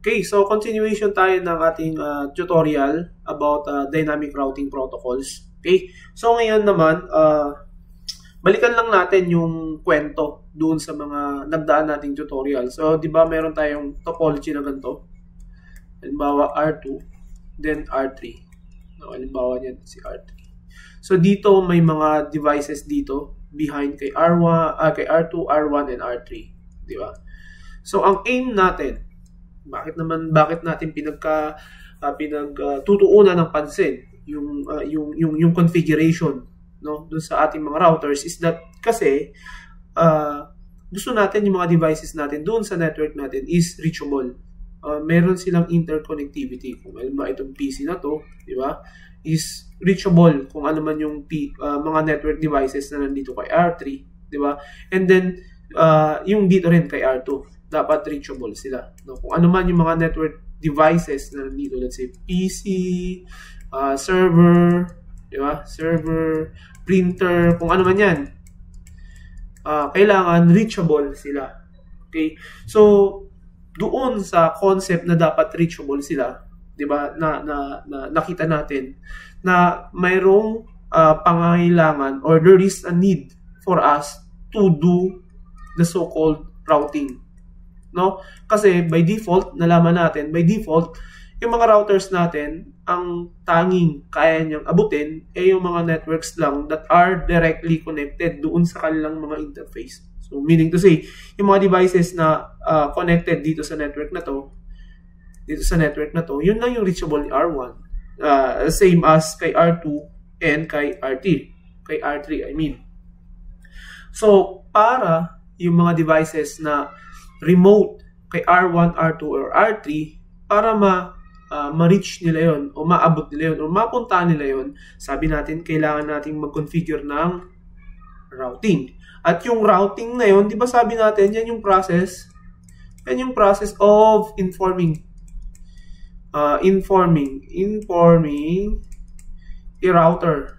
Okay, so continuation tayo ng ating tutorial about dynamic routing protocols. Okay, so ngayon naman, balikan lang natin yung kwento doon sa mga nagdaan nating tutorial. So, di ba meron tayong topology na ganito? Halimbawa, R2, then R3. No, halimbawa niyan si R3. So, dito may mga devices dito behind kay kay R2, R1, and R3. Di ba? So, ang aim natin, bakit natin pinagtutuunan ng pansin yung configuration, no, dun sa ating mga routers is that kasi gusto natin yung mga devices natin doon sa network natin is reachable. Meron silang interconnectivity. Kung alam ba itong PC na to, di ba, is reachable kung ano man yung mga network devices na nandito kay R3, di ba? And then yung dito rin kay R2, dapat reachable sila. No? Kung ano man yung mga network devices na nandito, let's say PC, server, di ba? Server, printer, kung ano man yan, kailangan reachable sila. Okay? So, doon sa concept na dapat reachable sila, di ba, na nakita natin na mayroong pangangailangan or there is a need for us to do the so-called routing. No? Kasi by default, nalaman natin, by default, yung mga routers natin, ang tanging kaya niyang abutin ay yung mga networks lang that are directly connected doon sa kanilang mga interface. So, meaning to say, yung mga devices na connected dito sa network na to, yun lang yung reachable ni R1. Same as kay R2 and kay R3, I mean. So, para yung mga devices na remote kay R1, R2, or R3, para ma-reach nila yon o maabot nila yon o mapunta nila yon, sabi natin, kailangan nating mag-configure ng routing. At yung routing na yon, di ba sabi natin, yan yung process of informing a router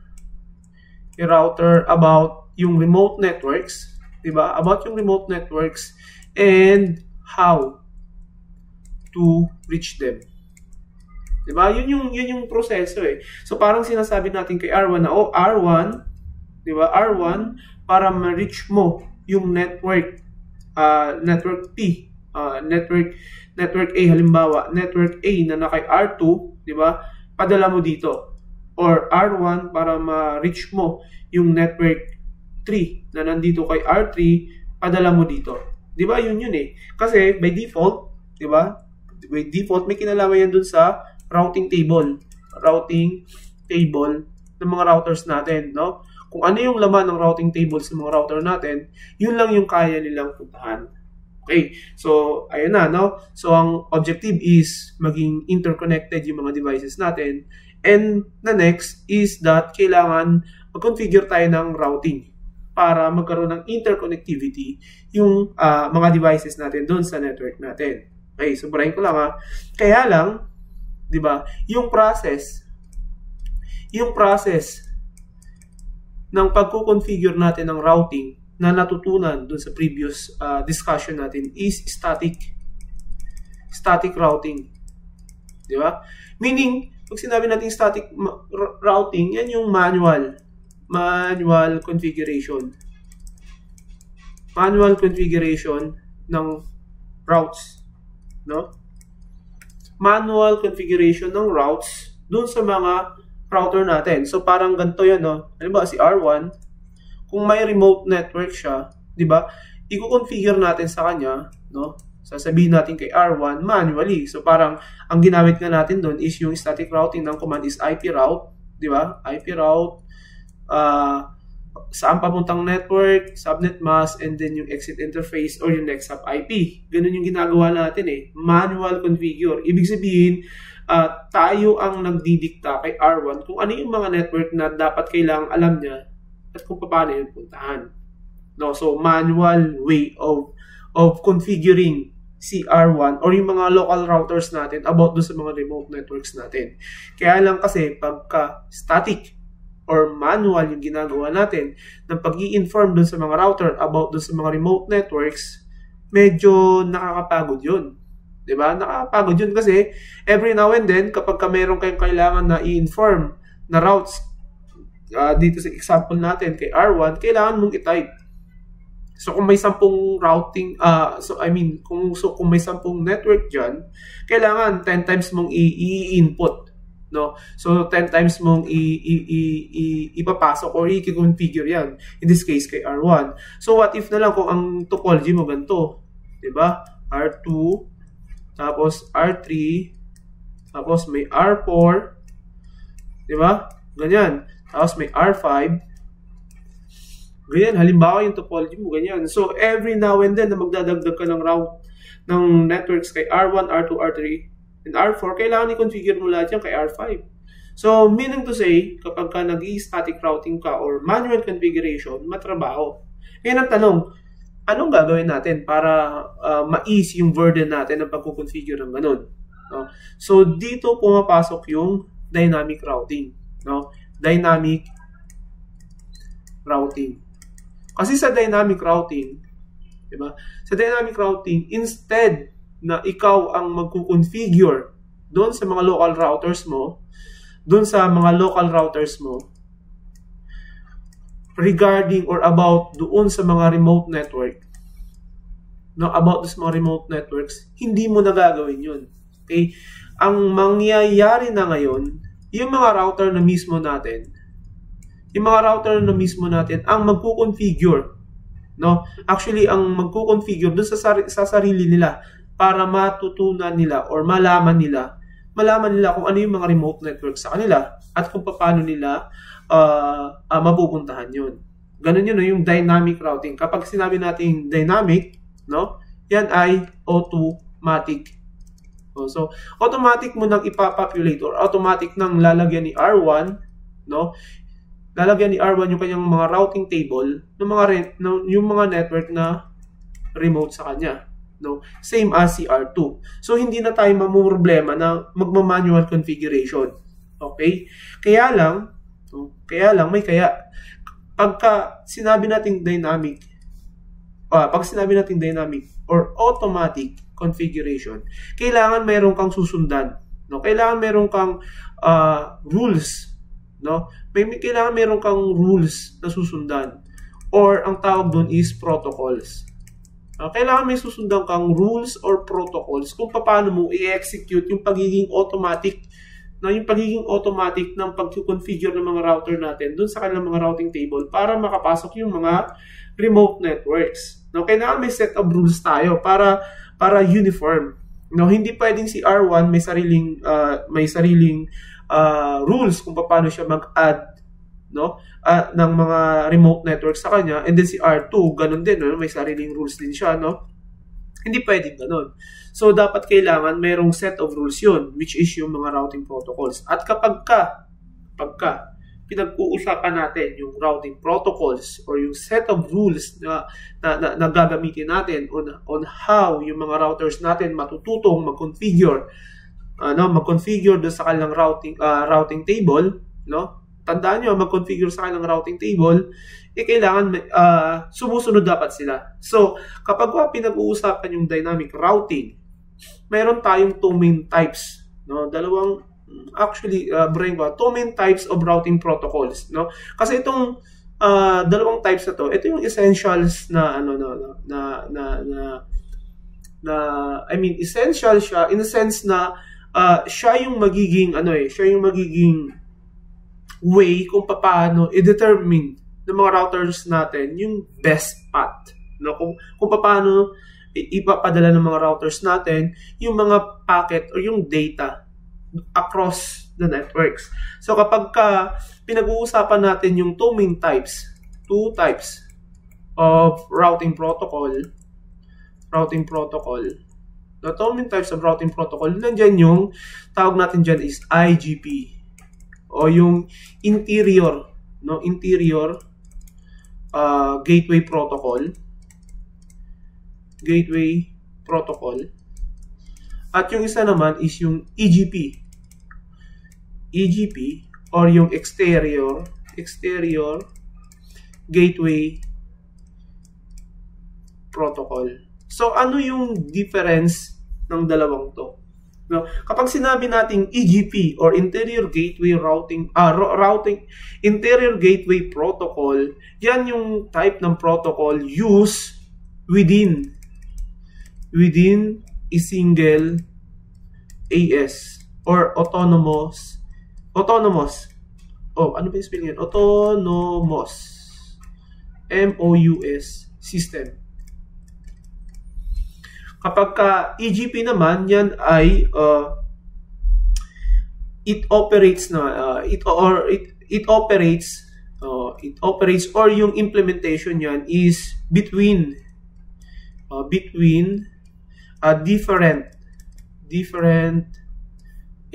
about yung remote networks, di ba? About yung remote networks and how to reach them. Diba? Yun yung proseso eh. So parang sinasabi natin kay R1 na R1, diba? R1 para ma-reach mo yung network P, network A halimbawa, network A na kay R2, diba? Padala mo dito. Or R1 para ma-reach mo yung network 3 na nandito kay R3, padala mo dito. Diba? Yun eh. Kasi by default, diba? By default, may kinalaman yan dun sa routing table ng mga routers natin, no? Kung ano yung laman ng routing table sa mga router natin, yun lang yung kaya nilang puntahan. Okay. So, ayun na, no? So, ang objective is maging interconnected yung mga devices natin. And the next is that kailangan mag-configure tayo ng routing para magkaroon ng interconnectivity yung mga devices natin doon sa network natin. Okay, sobrahin ko lang ha. Kaya lang, di ba, yung process ng pagko-configure natin ng routing na natutunan doon sa previous discussion natin is static routing. Di ba? Meaning, pag sinabi natin static routing, yan yung manual configuration ng routes, no? Manual configuration ng routes dun sa mga router natin. So parang ganito 'yan, no? Halimbawa si R1, kung may remote network siya, 'di ba? I-configure natin sa kanya, no? Sasabihin natin kay R1 manually. So parang ang ginamit nga natin doon is yung static routing ng command is IP route, 'di ba? IP route saan papuntang network, subnet mask, and then yung exit interface or yung next hop IP. Ganun yung ginagawa natin eh. Manual configure. Ibig sabihin, tayo ang nagdidikta kay R1 kung ano yung mga network na dapat kailangang alam niya at kung paano yung puntahan. No? So, manual way of configuring si R1 or yung mga local routers natin about doon sa mga remote networks natin. Kaya lang kasi pagka static or manual yung ginagawa natin ng pag-i-inform dun sa mga router about dun sa mga remote networks, medyo nakakapagod yun. Diba? Nakakapagod yun kasi every now and then, kapag meron kayong kailangan na i-inform na routes, dito sa example natin kay R1, kailangan mong i-type. So kung may 10 routing, kung may 10 network dyan, kailangan 10 times mong i-input. No? So 10 times mong ipapasok or i-configure yan. In this case, kay R1. So what if na lang kung ang topology mo ganito? Diba? R2, tapos R3, tapos may R4, diba? Ganyan. Tapos may R5. Ganyan, halimbawa yung topology mo, ganyan. So, every now and then na magdadagdag ka ng route ng networks kay R1, R2, R3, and R4, kailangan i-configure mo lahat yan kay R5. So, meaning to say, kapag ka nag-i-static routing ka or manual configuration, matrabaho. Ngayon ang tanong, anong gagawin natin para ma-ease yung burden natin ng pagkukonfigure ng ganun? No? So, dito pumapasok yung dynamic routing. No? Dynamic routing. Kasi sa dynamic routing, diba? Sa dynamic routing, instead na ikaw ang magkukonfigure doon sa mga local routers mo, regarding or about doon sa mga remote network, no, about sa mga remote networks, hindi mo na gagawin yun. Okay? Ang mangyayari na ngayon, yung mga router na mismo natin, ang magkukonfigure, no? Actually, ang magkukonfigure doon sa sarili nila para matutunan nila or malaman nila kung ano yung mga remote network sa kanila at kung paano nila mapupuntahan yun. Ganun yun, no? Yung dynamic routing. Kapag sinabi natin dynamic, no? Yan ay automatic. So, automatic mo nang ipapopulate or automatic nang lalagyan ni R1, no? Lalagyan ni R1 yung kanyang mga routing table yung mga network na remote sa kanya. No? Same as si R2. So, hindi na tayo mamumroblema na magma-manual configuration. Okay? Kaya lang, pagka sinabi nating dynamic or automatic configuration, kailangan mayroon kang susundan. No? Kailangan mayroon kang rules. No? Kailangan mayroon kang rules na susundan. Or ang tawag doon is protocols. Kailangan may susundan kang rules or protocols kung paano mo i-execute yung pagiging automatic ng pag-configure ng mga router natin doon sa kanilang mga routing table para makapasok yung mga remote networks. No, kailangan may set of rules tayo para uniform. No, hindi pwedeng si R1 may sariling rules kung paano siya mag-add, no, ng mga remote networks sa kanya, and then si R2 ganun din, no? May sariling rules din siya, no? Hindi pwedeng ganun. So dapat kailangan mayroong set of rules yun, which is yung mga routing protocols. At kapag pinag-uusapan natin yung routing protocols or yung set of rules na gagamitin natin on how yung mga routers natin matututong mag-configure doon sa kanilang routing table, no? Tandaan nyo, mag-configure sa kanilang routing table, kailangan sumusunod dapat sila. So, kapag pinag-uusapan yung dynamic routing, meron tayong two main types, no? Two main types of routing protocols, no? Kasi itong dalawang types na to, ito yung essentials essential siya in the sense na siya yung magiging way kung paano i-determine ng mga routers natin yung best path, no? Kung paano ipapadala ng mga routers natin yung mga packet or yung data across the networks. So kapag pinag-uusapan natin yung two types of routing protocol, the two main types of routing protocol, nandiyan yung tawag natin dyan is IGP o yung interior gateway protocol, at yung isa naman is yung EGP or yung exterior gateway protocol. So ano yung difference ng dalawang to. No? Kapag sinabi nating EGP or Interior Gateway Interior Gateway Protocol, yan yung type ng protocol used within a single AS or autonomous. Oh, ano ba yung spelling yan? Autonomous. MOUS system. Kapag ka EGP naman, yan ay it operates or yung implementation yan is between different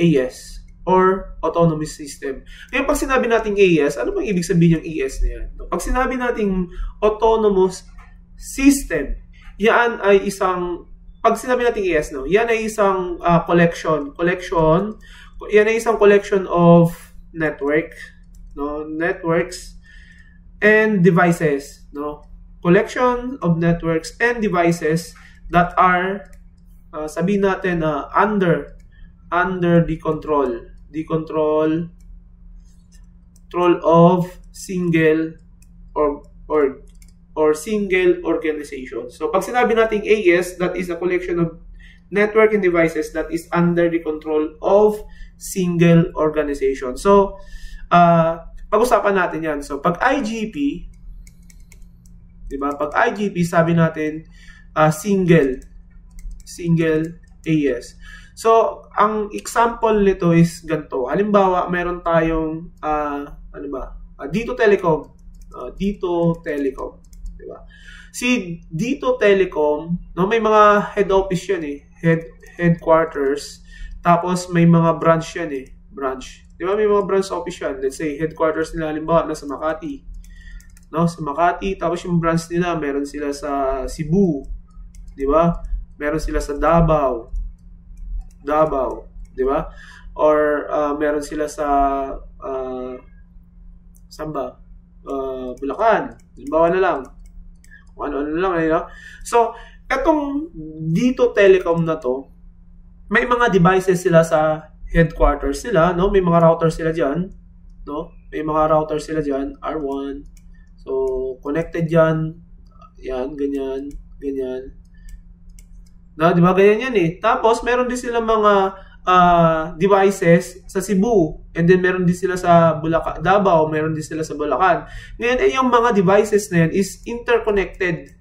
AS or autonomous system. Ngayon, pag sinabi nating AS, ano bang ibig sabihin yung AS na yan? Pag sinabi nating autonomous system, yan ay isang, pag sinabi nating AS, no, yan ay isang collection, yan ay isang collection of networks and devices, no? Collection of networks and devices that are, sabihin natin, under the control of single or single organization. So, pag sinabi nating AS, that is a collection of network and devices that is under the control of single organization. So, pag-usapan natin yan. So, pag IGP, diba? Pag IGP, sabi natin, single AS. So, ang example nito is ganito. Halimbawa, meron tayong, Dito Telecom. Diba? Si Dito Telecom, no, may mga head office yan eh. Headquarters. Tapos, may mga branch yan eh. Diba? May mga branch office yan. Let's say, headquarters nila, halimbawa, nasa Makati. No? Sa Makati. Tapos, yung branch nila, meron sila sa Cebu. Diba? Meron sila sa Davao, di ba? Or meron sila sa Samba, Bulacan. Halimbawa na lang. Kung ano-ano lang, no? So, etong Dito Telecom na to, may mga devices sila sa headquarters sila, no? May mga routers sila diyan, no? May mga routers sila diyan, R1. So, connected diyan. Yan, ganyan. No, di ba ganyan yan eh. Tapos meron din sila mga devices sa Cebu, and then meron din sila sa Davao, meron din sila sa Bulacan. Ngayon yung mga devices na yan is interconnected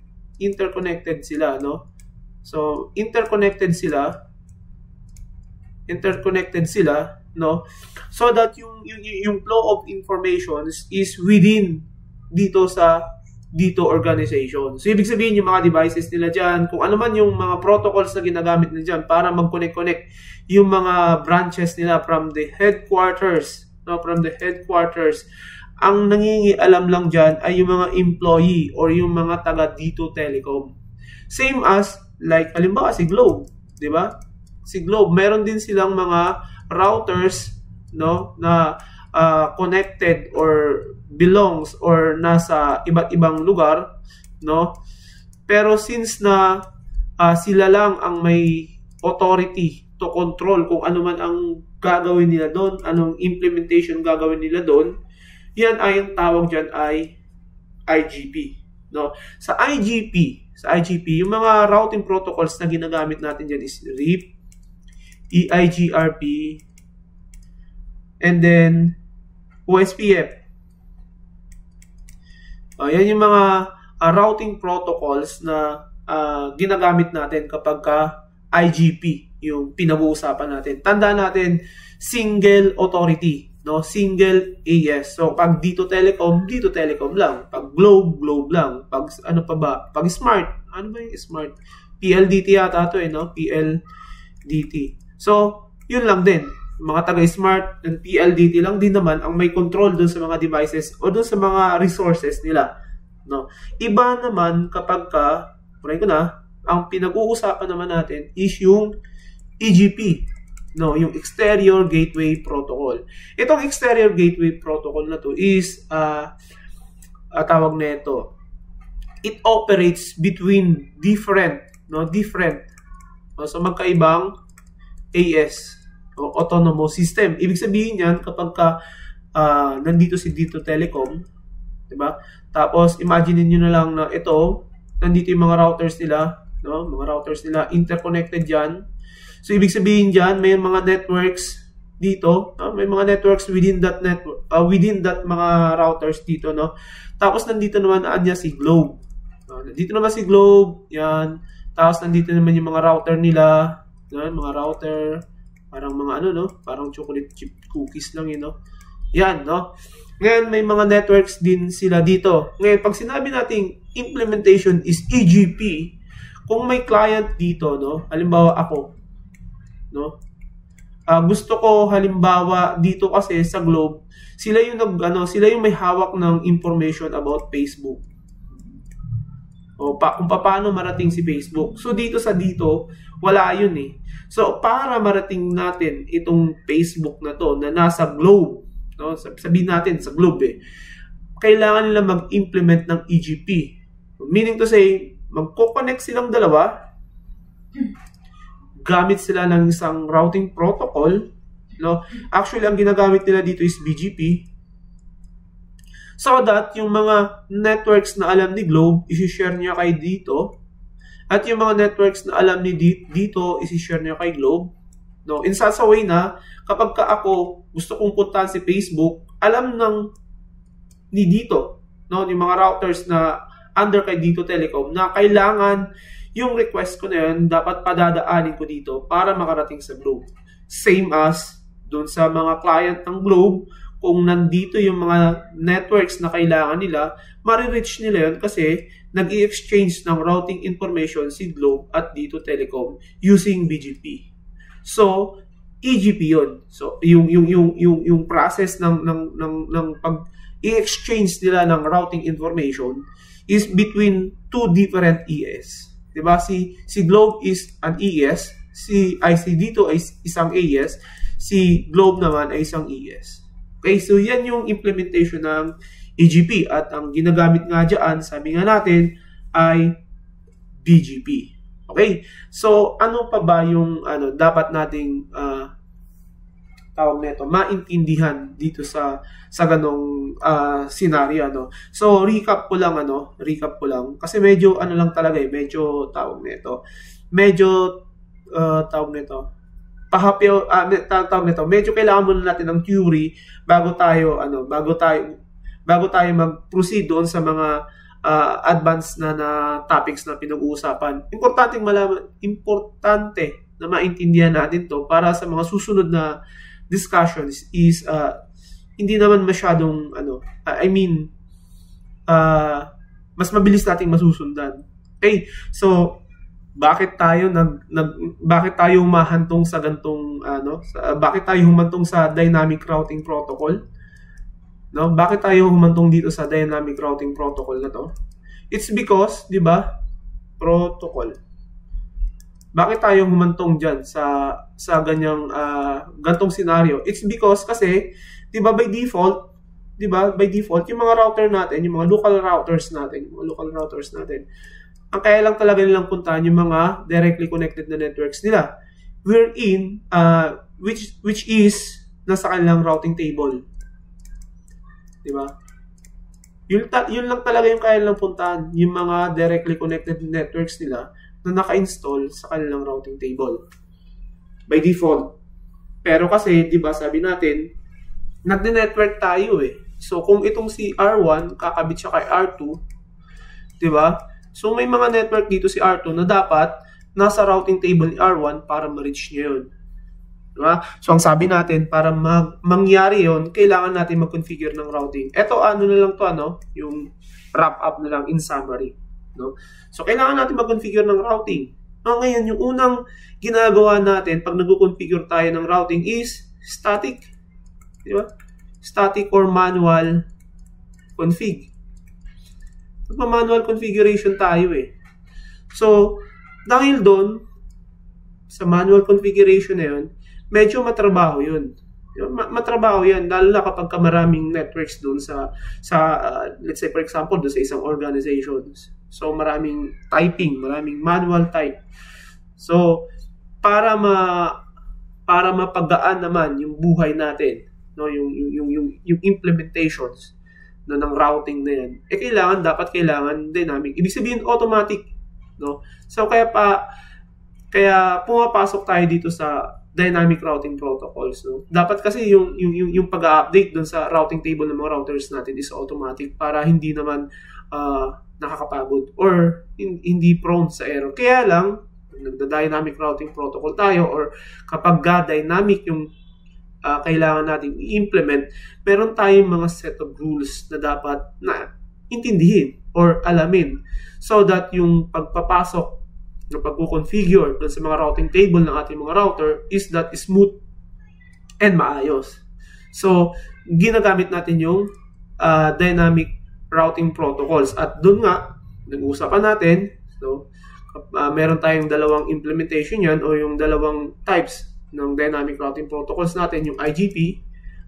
sila, no? So interconnected sila, no? So that yung flow of information is within dito organization. So, ibig sabihin yung mga devices nila dyan, kung ano man yung mga protocols na ginagamit nila dyan para mag-connect yung mga branches nila from the headquarters, no? From the headquarters. Ang nangingialam lang dyan ay yung mga employee or yung mga taga Dito Telecom. Same as, like, halimbawa si Globe, di ba? Si Globe, meron din silang mga routers, no, na connected or belongs or nasa iba't ibang lugar, no? Pero since na sila lang ang may authority to control kung ano man ang gagawin nila doon, anong implementation gagawin nila doon, yan ay ang tawag dyan ay IGP, no? Sa IGP, yung mga routing protocols na ginagamit natin dyan is RIP, EIGRP, and then OSPF. Yan yung mga routing protocols na ginagamit natin kapag ka IGP yung pinag-uusapan natin. Tandaan natin, single authority, no? Single AS. So, pag Dito Telecom lang. Pag Globe lang. Pag ano pa ba? Pag Smart, ano ba yung Smart? PLDT yata ito no? PLDT. So, yun lang din. Mga taga-Smart and PLDT lang din naman ang may control dun sa mga devices o dun sa mga resources nila, no? Iba naman kapag ka, ang pinag-uusapan naman natin is yung EGP, no? Yung Exterior Gateway Protocol. Itong Exterior Gateway Protocol na to is tawag na ito, it operates between different So magkaibang AS o autonomous system. Ibig sabihin yan kapag nandito si Dito Telecom, diba? Tapos imagine niyo na lang na ito, nandito yung mga routers nila, no? Mga routers nila interconnected diyan. So ibig sabihin diyan may mga networks dito, no? May mga networks within that network, within that mga routers dito, no? Tapos nandito naman anya si Globe. Nandito naman si Globe, yan. Tapos nandito naman yung mga router nila, yan, mga router, parang mga ano, no? Parang chocolate chip cookies lang yun, no? Yan, no? Ngayon, may mga networks din sila dito. Ngayon, pag sinabi nating implementation is EGP, kung may client dito, no? Halimbawa ako, no? Gusto ko halimbawa dito kasi sa Globe, sila yung sila yung may hawak ng information about Facebook. O kung paano marating si Facebook. So dito wala yun eh. So para marating natin itong Facebook na to na nasa Globe, no? Sabihin natin sa Globe eh, kailangan nila mag-implement ng EGP. Meaning to say, magko-connect silang dalawa, gamit sila ng isang routing protocol, no? Actually, ang ginagamit nila dito is BGP. So that yung mga networks na alam ni Globe, isi-share niya kay dito. At yung mga networks na alam ni dito, isi-share niya kay Globe. No? In such a way na, kapag ako gusto kong puntahan si Facebook, alam ni dito, no? Yung mga routers na under kay Dito Telecom, na kailangan yung request ko na yun, dapat padadaanin ko dito para makarating sa Globe. Same as doon sa mga client ng Globe, kung nandito yung mga networks na kailangan nila, marireach nila yun kasi nag-i-exchange ng routing information si Globe at Dito Telecom using BGP. So, EGP yun. So, yung process ng pag i-exchange nila ng routing information is between two different ES. Diba? Si Globe is an ES, si Dito ay isang AS, si Globe naman ay isang ES. Okay, so yan yung implementation ng EGP at ang ginagamit nga dyan, sabi nga natin, ay BGP. Okay, so ano pa ba yung dapat nating tawag nito maintindihan dito sa ganong scenario, no? So recap ko lang kasi medyo lang talaga medyo tawag nito medyo kailangan muna natin ng theory bago tayo mag-proceed doon sa mga advanced na topics na pinag-uusapan. Importante na maintindihan natin to para sa mga susunod na discussions is hindi naman masyadong mas mabilis nating masusundan. Okay? So bakit tayo humahantong sa gantong bakit tayo humantong sa dynamic routing protocol? No? Bakit tayo humantong dito sa dynamic routing protocol na to? It's because, 'di ba? Protocol. Bakit tayo humantong diyan sa gantong scenario? It's because kasi, 'di ba by default, yung mga router natin, yung mga local routers natin, ang kaya lang talaga nilang puntahan yung mga directly connected na networks nila. Wherein, which is nasa kanilang routing table. Diba? Yun lang talaga yung kaya nilang puntahan, yung mga directly connected networks nila na naka-install sa kanilang routing table. By default. Pero kasi, diba, sabi natin, nagde-network tayo eh. So, kung itong si R1, kakabit siya kay R2, diba? So, may mga network dito si R2 na dapat nasa routing table ni R1 para ma-reach niya yun. Diba? So, ang sabi natin, para mangyari yun, kailangan natin mag-configure ng routing. Ito, na lang to, yung wrap up na lang in summary. No? So, kailangan natin mag-configure ng routing. Ngayon, yung unang ginagawa natin pag nag-configure tayo ng routing is static. Diba? Static or manual config. Magma-manual configuration tayo eh. So, dahil doon, sa manual configuration na yun, medyo matrabaho yun. Matrabaho yan, lalo na kapag maraming networks doon sa let's say for example, doon sa isang organization. So, maraming typing, maraming manual type. So, para mapagaan naman yung buhay natin, no, yung implementations no, ng routing na yan, kailangan dynamic. Ibig sabihin automatic, no? So kaya pumapasok tayo dito sa dynamic routing protocols, no? Dapat kasi yung pag-update doon sa routing table ng mga routers natin is automatic para hindi naman nakakapagod or hindi prone sa error. Kaya lang nagda-dynamic routing protocol tayo, or kapag dynamic yung kailangan natin i-implement, meron tayong mga set of rules na dapat na intindihin or alamin so that yung pagpapasok na pagko-configure dun sa mga routing table ng ating mga router is that smooth and maayos. So, ginagamit natin yung dynamic routing protocols, at dun nga nag-uusapan natin, so meron tayong dalawang implementation yan, o yung dalawang types ng dynamic routing protocols natin, yung IGP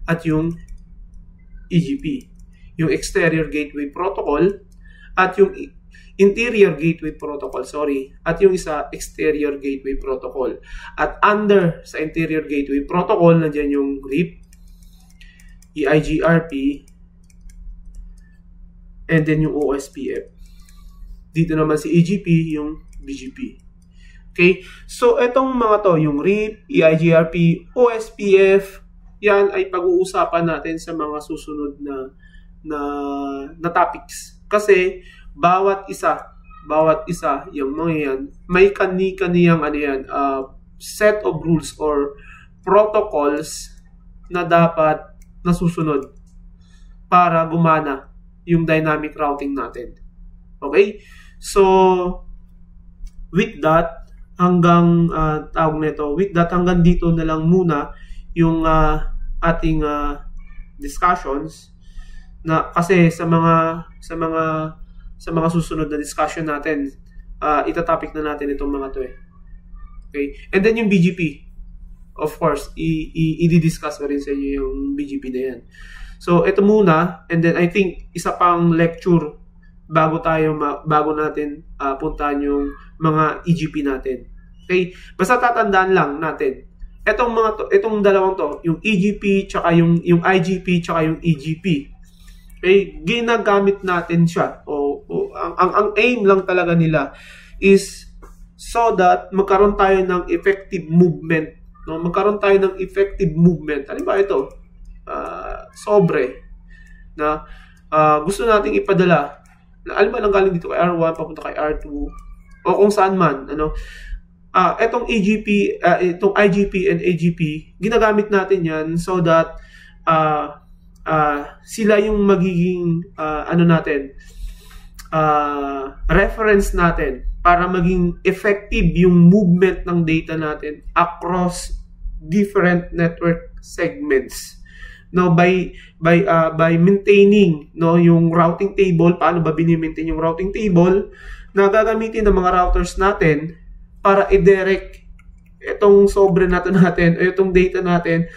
at yung EGP. Yung exterior gateway protocol at yung interior gateway protocol, at yung isa exterior gateway protocol. At under sa interior gateway protocol, nandiyan yung RIP, EIGRP, and then yung OSPF. Dito naman si EGP, yung BGP. Okay? So, itong mga to, yung RIP, EIGRP, OSPF, yan ay pag-uusapan natin sa mga susunod na topics. Kasi, bawat isa, yung mga yan, may kani-kaniyang set of rules or protocols na dapat nasusunod para gumana yung dynamic routing natin. Okay? So, with that, hanggang dito na lang muna yung ating discussions, na kasi sa mga susunod na discussion natin, itatopic na natin itong mga to . Okay? And then yung BGP, of course, i-discuss ko rin sa inyo yung BGP na yan. So ito muna, and then I think isa pang lecture bago natin puntahan yung mga EGP natin. Okay? Basta tatandaan lang natin, itong dalawang to, yung EGP tsaka yung IGP tsaka yung EGP. Okay? Ginagamit natin siya. Ang aim lang talaga nila is so that magkaroon tayo ng effective movement, no? Magkaroon tayo ng effective movement. Ano ba ito? Sobre na gusto nating ipadala, na alam mo lang galing dito kay R1 papunta kay R2 o kung saan man, etong EGP, itong IGP and AGP, ginagamit natin yan so that sila yung magiging reference natin para maging effective yung movement ng data natin across different network segments. No, by maintaining, no, yung routing table. Paano ba bini-maintain yung routing table na gagamitin ng mga routers natin para i-direct itong sobre natin o itong data natin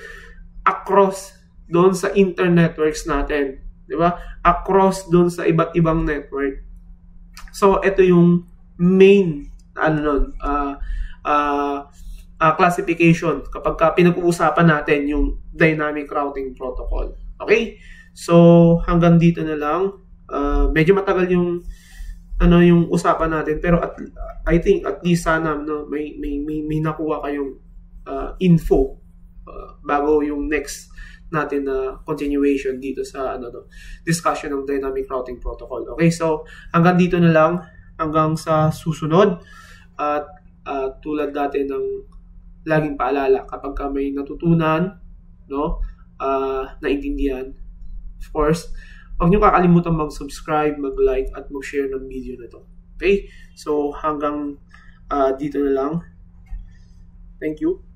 across doon sa internetworks natin, di ba? Across doon sa iba't ibang network. So ito yung main classification kapag pinag-uusapan natin yung dynamic routing protocol. Okay? So hanggang dito na lang. Medyo matagal yung usapan natin, pero I think at least sana may nakuha kayong info bago yung next natin na continuation dito sa discussion ng dynamic routing protocol. Okay? So hanggang dito na lang, hanggang sa susunod, at tulad dati ng laging paalala, kapag ka may natutunan, no, naintindihan, of course, huwag nyo kakalimutan mag-subscribe, mag-like, at mag-share ng video na to. Okay? So, hanggang dito na lang. Thank you.